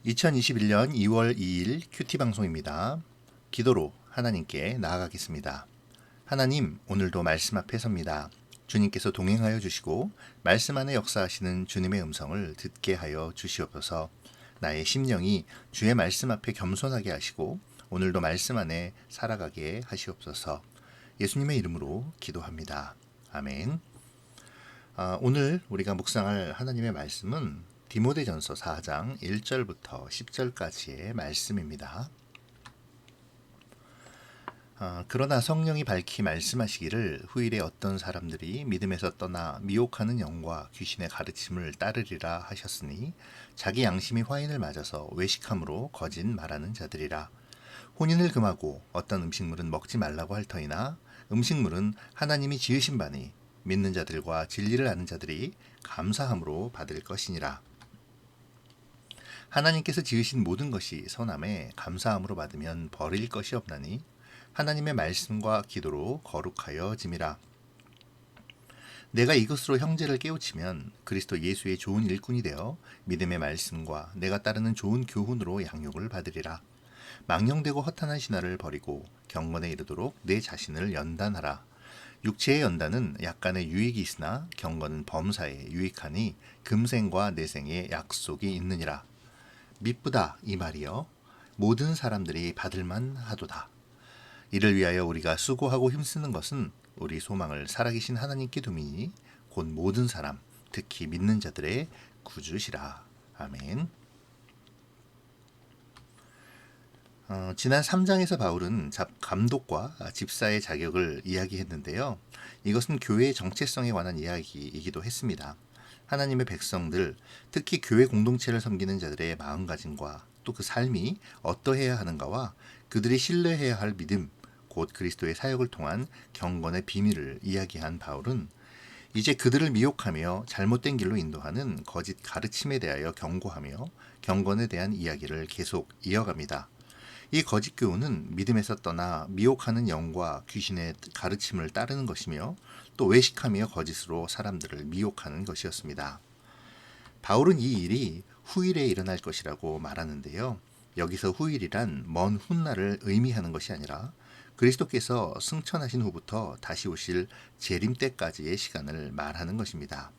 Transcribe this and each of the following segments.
2021년 2월 2일 큐티 방송입니다. 기도로 하나님께 나아가겠습니다. 하나님, 오늘도 말씀 앞에 섭니다. 주님께서 동행하여 주시고 말씀 안에 역사하시는 주님의 음성을 듣게 하여 주시옵소서. 나의 심령이 주의 말씀 앞에 겸손하게 하시고 오늘도 말씀 안에 살아가게 하시옵소서. 예수님의 이름으로 기도합니다. 아멘. 오늘 우리가 묵상할 하나님의 말씀은 디모데전서 4장 1절부터 10절까지의 말씀입니다. 그러나 성령이 밝히 말씀하시기를 후일에 어떤 사람들이 믿음에서 떠나 미혹하는 영과 귀신의 가르침을 따르리라 하셨으니 자기 양심이 화인을 맞아서 외식함으로 거짓 말하는 자들이라. 혼인을 금하고 어떤 음식물은 먹지 말라고 할 터이나 음식물은 하나님이 지으신 바니 믿는 자들과 진리를 아는 자들이 감사함으로 받을 것이니라. 하나님께서 지으신 모든 것이 선함에 감사함으로 받으면 버릴 것이 없나니 하나님의 말씀과 기도로 거룩하여 짐이라. 내가 이것으로 형제를 깨우치면 그리스도 예수의 좋은 일꾼이 되어 믿음의 말씀과 내가 따르는 좋은 교훈으로 양육을 받으리라. 망령되고 허탄한 신화를 버리고 경건에 이르도록 내 자신을 연단하라. 육체의 연단은 약간의 유익이 있으나 경건은 범사에 유익하니 금생과 내생에 약속이 있느니라. 미쁘다 이 말이여 모든 사람들이 받을만 하도다. 이를 위하여 우리가 수고하고 힘쓰는 것은 우리 소망을 살아계신 하나님께 두미니 곧 모든 사람 특히 믿는 자들의 구주시라. 아멘. 지난 3장에서 바울은 감독과 집사의 자격을 이야기했는데요. 이것은 교회의 정체성에 관한 이야기이기도 했습니다. 하나님의 백성들, 특히 교회 공동체를 섬기는 자들의 마음가짐과 또 그 삶이 어떠해야 하는가와 그들이 신뢰해야 할 믿음, 곧 그리스도의 사역을 통한 경건의 비밀을 이야기한 바울은 이제 그들을 미혹하며 잘못된 길로 인도하는 거짓 가르침에 대하여 경고하며 경건에 대한 이야기를 계속 이어갑니다. 이 거짓 교훈은 믿음에서 떠나 미혹하는 영과 귀신의 가르침을 따르는 것이며 또 외식하며 거짓으로 사람들을 미혹하는 것이었습니다. 바울은 이 일이 후일에 일어날 것이라고 말하는데요. 여기서 후일이란 먼 훗날을 의미하는 것이 아니라 그리스도께서 승천하신 후부터 다시 오실 재림 때까지의 시간을 말하는 것입니다.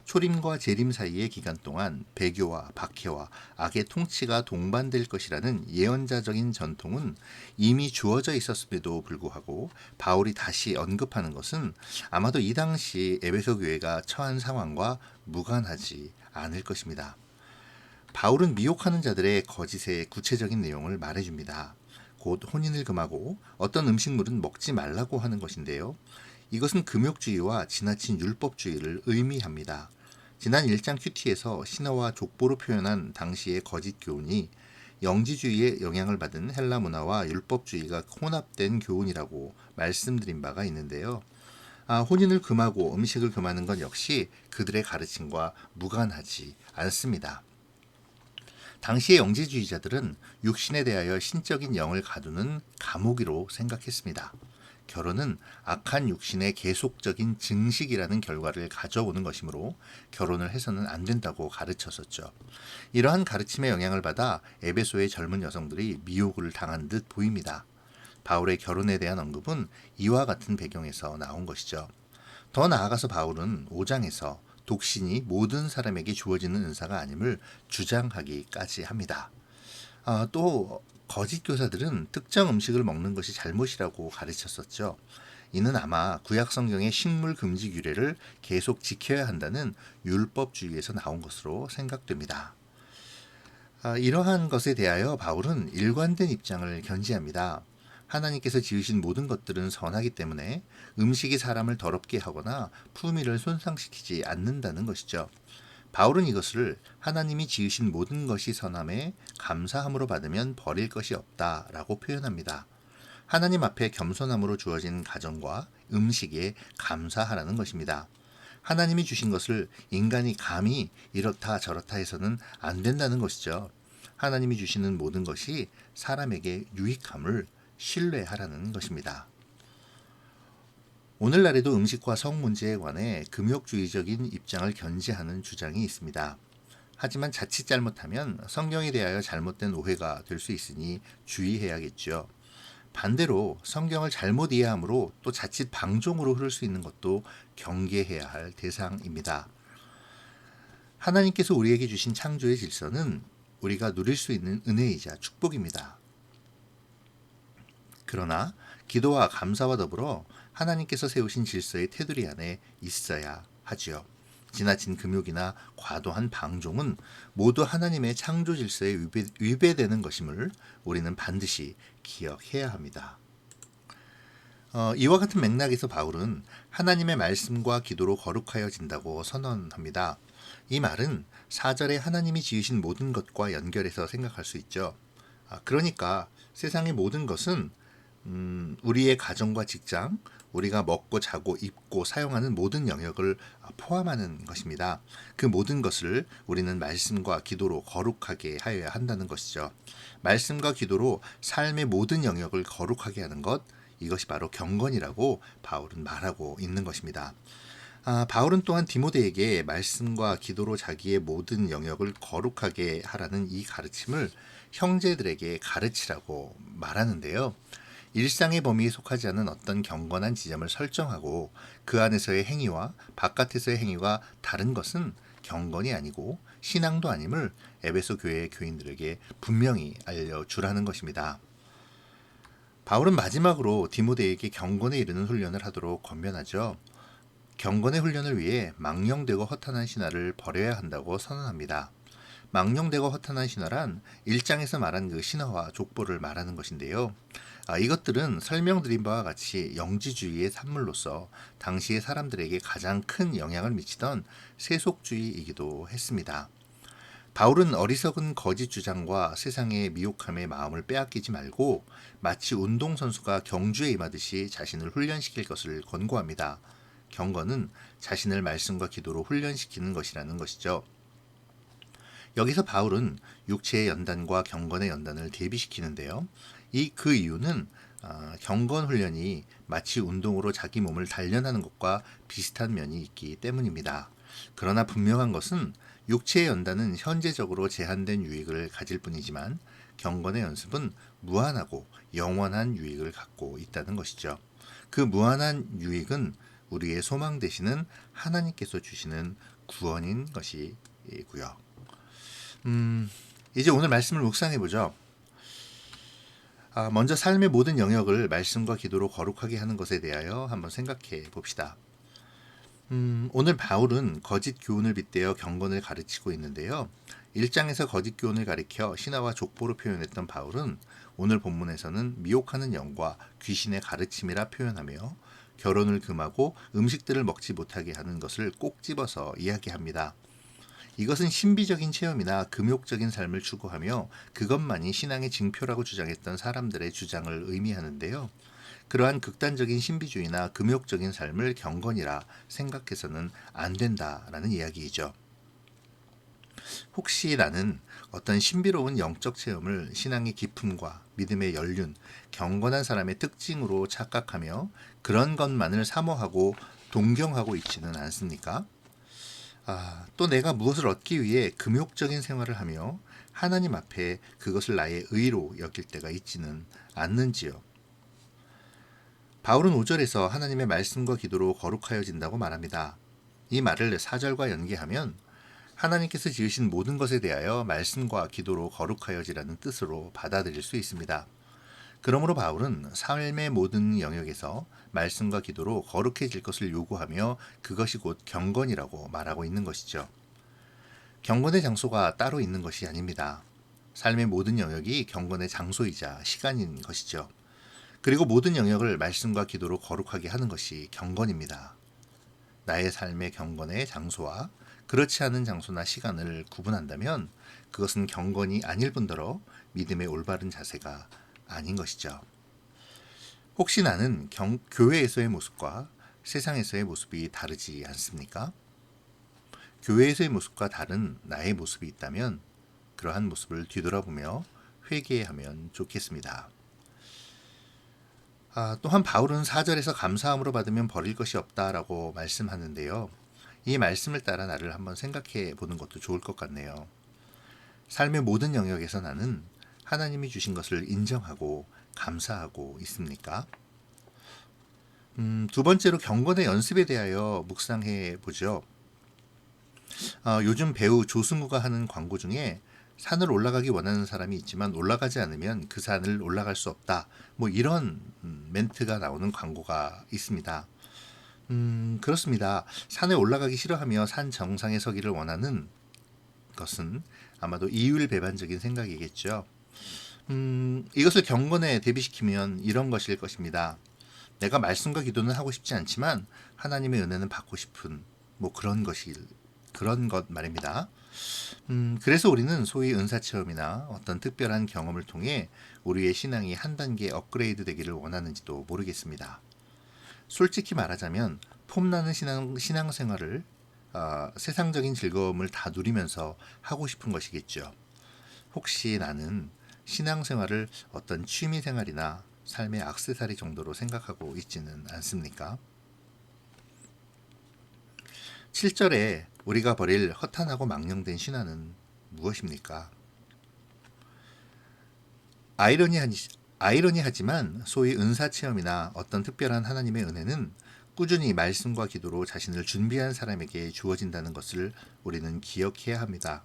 초림과 재림 사이의 기간 동안 배교와 박해와 악의 통치가 동반될 것이라는 예언자적인 전통은 이미 주어져 있었음에도 불구하고 바울이 다시 언급하는 것은 아마도 이 당시 에베소 교회가 처한 상황과 무관하지 않을 것입니다. 바울은 미혹하는 자들의 거짓의 구체적인 내용을 말해줍니다. 곧 혼인을 금하고 어떤 음식물은 먹지 말라고 하는 것인데요. 이것은 금욕주의와 지나친 율법주의를 의미합니다. 지난 1장 큐티에서 신화와 족보로 표현한 당시의 거짓 교훈이 영지주의의 영향을 받은 헬라 문화와 율법주의가 혼합된 교훈이라고 말씀드린 바가 있는데요. 혼인을 금하고 음식을 금하는 건 역시 그들의 가르침과 무관하지 않습니다. 당시의 영지주의자들은 육신에 대하여 신적인 영을 가두는 감옥이로 생각했습니다. 결혼은 악한 육신의 계속적인 증식이라는 결과를 가져오는 것이므로 결혼을 해서는 안 된다고 가르쳤었죠. 이러한 가르침의 영향을 받아 에베소의 젊은 여성들이 미혹을 당한 듯 보입니다. 바울의 결혼에 대한 언급은 이와 같은 배경에서 나온 것이죠. 더 나아가서 바울은 5장에서 독신이 모든 사람에게 주어지는 은사가 아님을 주장하기까지 합니다. 또 거짓 교사들은 특정 음식을 먹는 것이 잘못이라고 가르쳤었죠. 이는 아마 구약 성경의 식물 금지 규례를 계속 지켜야 한다는 율법주의에서 나온 것으로 생각됩니다. 이러한 것에 대하여 바울은 일관된 입장을 견지합니다. 하나님께서 지으신 모든 것들은 선하기 때문에 음식이 사람을 더럽게 하거나 품위를 손상시키지 않는다는 것이죠. 바울은 이것을 하나님이 지으신 모든 것이 선함에 감사함으로 받으면 버릴 것이 없다라고 표현합니다. 하나님 앞에 겸손함으로 주어진 가정과 음식에 감사하라는 것입니다. 하나님이 주신 것을 인간이 감히 이렇다 저렇다 해서는 안 된다는 것이죠. 하나님이 주시는 모든 것이 사람에게 유익함을 신뢰하라는 것입니다. 오늘날에도 음식과 성 문제에 관해 금욕주의적인 입장을 견지하는 주장이 있습니다. 하지만 자칫 잘못하면 성경에 대하여 잘못된 오해가 될 수 있으니 주의해야겠죠. 반대로 성경을 잘못 이해함으로 또 자칫 방종으로 흐를 수 있는 것도 경계해야 할 대상입니다. 하나님께서 우리에게 주신 창조의 질서는 우리가 누릴 수 있는 은혜이자 축복입니다. 그러나 기도와 감사와 더불어 하나님께서 세우신 질서의 테두리 안에 있어야 하지요. 지나친 금욕이나 과도한 방종은 모두 하나님의 창조 질서에 위배되는 것임을 우리는 반드시 기억해야 합니다. 이와 같은 맥락에서 바울은 하나님의 말씀과 기도로 거룩하여진다고 선언합니다. 이 말은 4절에 하나님이 지으신 모든 것과 연결해서 생각할 수 있죠. 그러니까 세상의 모든 것은 우리의 가정과 직장, 우리가 먹고 자고 입고 사용하는 모든 영역을 포함하는 것입니다. 그 모든 것을 우리는 말씀과 기도로 거룩하게 하여야 한다는 것이죠. 말씀과 기도로 삶의 모든 영역을 거룩하게 하는 것, 이것이 바로 경건이라고 바울은 말하고 있는 것입니다. 바울은 또한 디모데에게 말씀과 기도로 자기의 모든 영역을 거룩하게 하라는 이 가르침을 형제들에게 가르치라고 말하는데요. 일상의 범위에 속하지 않은 어떤 경건한 지점을 설정하고 그 안에서의 행위와 바깥에서의 행위가 다른 것은 경건이 아니고 신앙도 아님을 에베소 교회의 교인들에게 분명히 알려주라는 것입니다. 바울은 마지막으로 디모데에게 경건에 이르는 훈련을 하도록 권면하죠. 경건의 훈련을 위해 망령되고 허탄한 신화를 버려야 한다고 선언합니다. 망령되고 허탄한 신화란 1장에서 말한 그 신화와 족보를 말하는 것인데요. 이것들은 설명드린 바와 같이 영지주의의 산물로서 당시의 사람들에게 가장 큰 영향을 미치던 세속주의이기도 했습니다. 바울은 어리석은 거짓 주장과 세상의 미혹함의 마음을 빼앗기지 말고 마치 운동선수가 경주에 임하듯이 자신을 훈련시킬 것을 권고합니다. 경건은 자신을 말씀과 기도로 훈련시키는 것이라는 것이죠. 여기서 바울은 육체의 연단과 경건의 연단을 대비시키는데요. 그 이유는 경건 훈련이 마치 운동으로 자기 몸을 단련하는 것과 비슷한 면이 있기 때문입니다. 그러나 분명한 것은 육체의 연단은 현재적으로 제한된 유익을 가질 뿐이지만 경건의 연습은 무한하고 영원한 유익을 갖고 있다는 것이죠. 그 무한한 유익은 우리의 소망 되시는 하나님께서 주시는 구원인 것이고요. 이제 오늘 말씀을 묵상해 보죠. 먼저 삶의 모든 영역을 말씀과 기도로 거룩하게 하는 것에 대하여 한번 생각해 봅시다. 오늘 바울은 거짓 교훈을 빗대어 경건을 가르치고 있는데요. 1장에서 거짓 교훈을 가리켜 신화와 족보로 표현했던 바울은 오늘 본문에서는 미혹하는 영과 귀신의 가르침이라 표현하며 결혼을 금하고 음식들을 먹지 못하게 하는 것을 꼭 집어서 이야기합니다. 이것은 신비적인 체험이나 금욕적인 삶을 추구하며 그것만이 신앙의 징표라고 주장했던 사람들의 주장을 의미하는데요. 그러한 극단적인 신비주의나 금욕적인 삶을 경건이라 생각해서는 안 된다라는 이야기이죠. 혹시 나는 어떤 신비로운 영적 체험을 신앙의 깊음과 믿음의 연륜, 경건한 사람의 특징으로 착각하며 그런 것만을 사모하고 동경하고 있지는 않습니까? 또 내가 무엇을 얻기 위해 금욕적인 생활을 하며 하나님 앞에 그것을 나의 의로 여길 때가 있지는 않는지요. 바울은 5절에서 하나님의 말씀과 기도로 거룩하여진다고 말합니다. 이 말을 4절과 연계하면 하나님께서 지으신 모든 것에 대하여 말씀과 기도로 거룩하여지라는 뜻으로 받아들일 수 있습니다. 그러므로 바울은 삶의 모든 영역에서 말씀과 기도로 거룩해질 것을 요구하며 그것이 곧 경건이라고 말하고 있는 것이죠. 경건의 장소가 따로 있는 것이 아닙니다. 삶의 모든 영역이 경건의 장소이자 시간인 것이죠. 그리고 모든 영역을 말씀과 기도로 거룩하게 하는 것이 경건입니다. 나의 삶의 경건의 장소와 그렇지 않은 장소나 시간을 구분한다면 그것은 경건이 아닐 뿐더러 믿음의 올바른 자세가 아닌 것이죠. 혹시 나는 교회에서의 모습과 세상에서의 모습이 다르지 않습니까? 교회에서의 모습과 다른 나의 모습이 있다면 그러한 모습을 뒤돌아보며 회개하면 좋겠습니다. 또한 바울은 4절에서 감사함으로 받으면 버릴 것이 없다라고 말씀하는데요. 이 말씀을 따라 나를 한번 생각해 보는 것도 좋을 것 같네요. 삶의 모든 영역에서 나는 하나님이 주신 것을 인정하고 감사하고 있습니까? 두 번째로 경건의 연습에 대하여 묵상해 보죠. 요즘 배우 조승우가 하는 광고 중에 산을 올라가기 원하는 사람이 있지만 올라가지 않으면 그 산을 올라갈 수 없다. 뭐 이런 멘트가 나오는 광고가 있습니다. 그렇습니다. 산에 올라가기 싫어하며 산 정상에 서기를 원하는 것은 아마도 이율배반적인 생각이겠죠. 이것을 경건에 대비시키면 이런 것일 것입니다. 내가 말씀과 기도는 하고 싶지 않지만 하나님의 은혜는 받고 싶은 뭐 그런 것 말입니다. 그래서 우리는 소위 은사체험이나 어떤 특별한 경험을 통해 우리의 신앙이 한 단계 업그레이드 되기를 원하는지도 모르겠습니다. 솔직히 말하자면 폼나는 신앙생활을 세상적인 즐거움을 다 누리면서 하고 싶은 것이겠죠. 혹시 나는 신앙생활을 어떤 취미생활이나 삶의 액세서리 정도로 생각하고 있지는 않습니까? 7절에 우리가 버릴 허탄하고 망령된 신화는 무엇입니까? 아이러니하지만 소위 은사체험이나 어떤 특별한 하나님의 은혜는 꾸준히 말씀과 기도로 자신을 준비한 사람에게 주어진다는 것을 우리는 기억해야 합니다.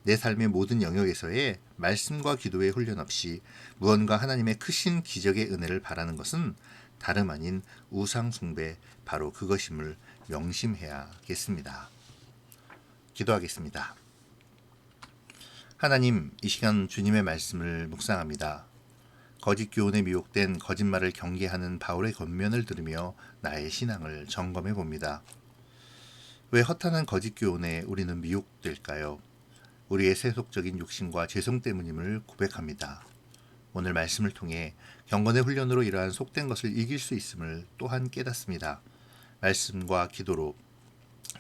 내 삶의 모든 영역에서의 말씀과 기도의 훈련 없이 무언가 하나님의 크신 기적의 은혜를 바라는 것은 다름 아닌 우상숭배, 바로 그것임을 명심해야겠습니다. 기도하겠습니다. 하나님, 이 시간 주님의 말씀을 묵상합니다. 거짓 교훈에 미혹된 거짓말을 경계하는 바울의 권면을 들으며 나의 신앙을 점검해 봅니다. 왜 허탄한 거짓 교훈에 우리는 미혹될까요? 우리의 세속적인 욕심과 죄성 때문임을 고백합니다. 오늘 말씀을 통해 경건의 훈련으로 이러한 속된 것을 이길 수 있음을 또한 깨닫습니다. 말씀과 기도로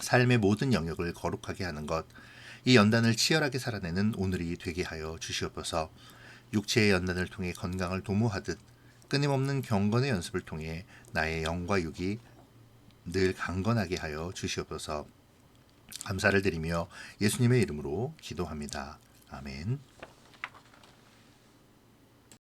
삶의 모든 영역을 거룩하게 하는 것, 이 연단을 치열하게 살아내는 오늘이 되게 하여 주시옵소서. 육체의 연단을 통해 건강을 도모하듯 끊임없는 경건의 연습을 통해 나의 영과 육이 늘 강건하게 하여 주시옵소서. 감사를 드리며 예수님의 이름으로 기도합니다. 아멘.